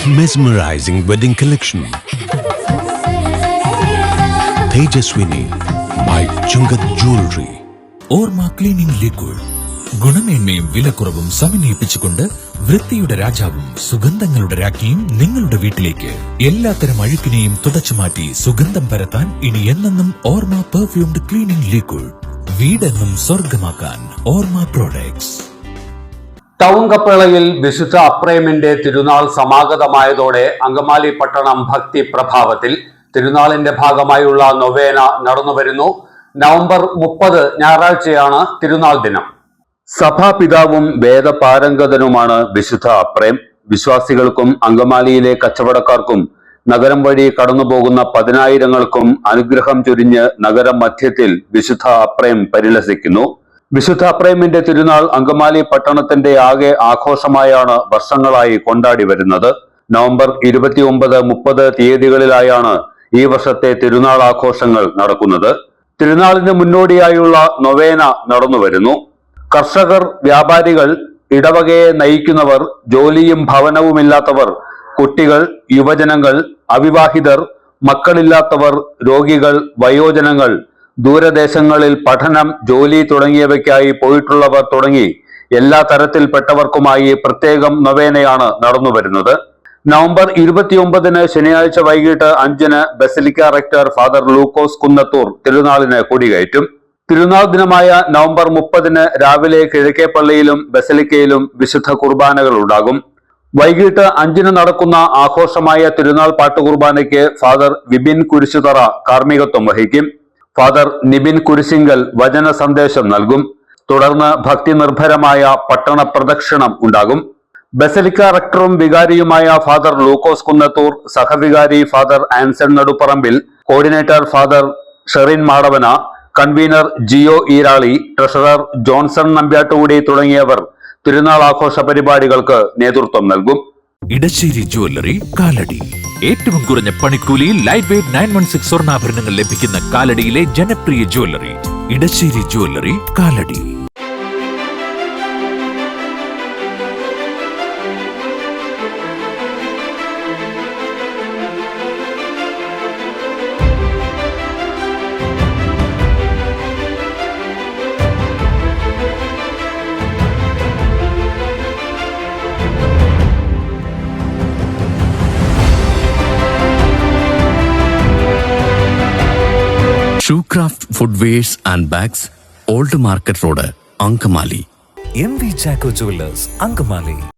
Mesmerizing wedding collection. Tejaswini by Chungat Jewelry. ഓർമ്മ cleaning liquid ഗുണമേന്മയും വിലക്കുറവും സമന്വയിപ്പിച്ചുകൊണ്ട് വൃത്തിയുടെ രാജാവും സുഗന്ധങ്ങളുടെ രാജ്ഞിയും നിങ്ങളുടെ വീട്ടിലേക്ക് എല്ലാത്തരം അഴുക്കിനെയും തുടച്ചുമാറ്റി സുഗന്ധം പരത്താൻ ഇനി എന്നെന്നും ഓർമ്മ പെർഫ്യൂംഡ് ക്ലീനിംഗ് ലിക്വിഡ്. വീടെന്നും സ്വർഗമാക്കാൻ ഓർമ്മ പ്രോഡക്ട്സ്. ടൗൺ കപ്പേളയിൽ വിശുദ്ധ അപ്രേമിന്റെ തിരുനാൾ സമാഗതമായതോടെ അങ്കമാലി പട്ടണം ഭക്തി പ്രഭാവത്തിൽ. തിരുനാളിന്റെ ഭാഗമായുള്ള നൊവേന നടന്നുവരുന്നു. നവംബർ 30 ഞായറാഴ്ചയാണ് തിരുനാൾ ദിനം. സഭാപിതാവും വേദപാരംഗതനുമാണ് വിശുദ്ധ അപ്രേം. വിശ്വാസികൾക്കും അങ്കമാലിയിലെ കച്ചവടക്കാർക്കും നഗരം വഴി കടന്നുപോകുന്ന പതിനായിരങ്ങൾക്കും അനുഗ്രഹം ചൊരിഞ്ഞ് നഗരം മധ്യത്തിൽ വിശുദ്ധ അപ്രേം പരിലസിക്കുന്നു. വിശുദ്ധ അപ്രേമിന്റെ തിരുനാൾ അങ്കമാലി പട്ടണത്തിന്റെ ആകെ ആഘോഷമായാണ് വർഷങ്ങളായി കൊണ്ടാടി വരുന്നത്. നവംബർ 29, 30 തീയതികളിലായാണ് ഈ വർഷത്തെ തിരുനാൾ ആഘോഷങ്ങൾ നടക്കുന്നത്. തിരുനാളിന് മുന്നോടിയായുള്ള നൊവേന നടന്നുവരുന്നു. കർഷകർ, വ്യാപാരികൾ, ഇടവകയെ നയിക്കുന്നവർ, ജോലിയും ഭവനവുമില്ലാത്തവർ, കുട്ടികൾ, യുവജനങ്ങൾ, അവിവാഹിതർ, മക്കളില്ലാത്തവർ, രോഗികൾ, വയോജനങ്ങൾ, ദൂരദേശങ്ങളിൽ പഠനം, ജോലി തുടങ്ങിയവയ്ക്കായി പോയിട്ടുള്ളവർ തുടങ്ങി എല്ലാ തരത്തിൽപ്പെട്ടവർക്കുമായി പ്രത്യേകം നൊവേനയാണ് നടന്നുവരുന്നത്. നവംബർ 29 ശനിയാഴ്ച വൈകിട്ട് 5 basilica rector father Lukose Kunnathur തിരുനാളിന് കൊടികയറ്റും. തിരുനാൾ ദിനമായ നവംബർ 30 രാവിലെ കിഴക്കേപ്പള്ളിയിലും ബസലിക്കയിലും വിശുദ്ധ കുർബാനകൾ ഉണ്ടാകും. വൈകിട്ട് 5 നടക്കുന്ന ആഘോഷമായ തിരുനാൾ പാട്ടുകുർബാനയ്ക്ക് ഫാദർ വിപിൻ കുരിശുതറ കാർമ്മികത്വം വഹിക്കും. ഫാദർ നിബിൻ കുരിശിങ്കൽ വചന സന്ദേശം നൽകും. തുടർന്ന് ഭക്തി നിർഭരമായ പട്ടണ പ്രദക്ഷിണം ഉണ്ടാകും. ബസലിക്ക റക്ടറും വികാരിയുമായ ഫാദർ ലൂക്കോസ് കുന്നത്തൂർ, സഹവികാരി father Anson Nadupparambil, coordinator father Sherin Madavana, convener Jio Eerali, treasurer Johnson Nambiattukudy തുടങ്ങിയവർ തിരുനാൾ ആഘോഷ പരിപാടികൾക്ക് നേതൃത്വം നൽകും. ഇടശ്ശേരി ജ്വല്ലറി കാലടി. ഏറ്റവും കുറഞ്ഞ പണിക്കൂലിയിൽ ലൈറ്റ് വെയ്റ്റ് 916 സ്വർണ്ണാഭരണങ്ങൾ ലഭിക്കുന്ന കാലടിയിലെ ജനപ്രിയ jewellery Edasseri jewellery Kalady. Shoecraft Footwears and Bags, Old Market Road, Ankamali. MV Jacko Jewelers, Ankamali.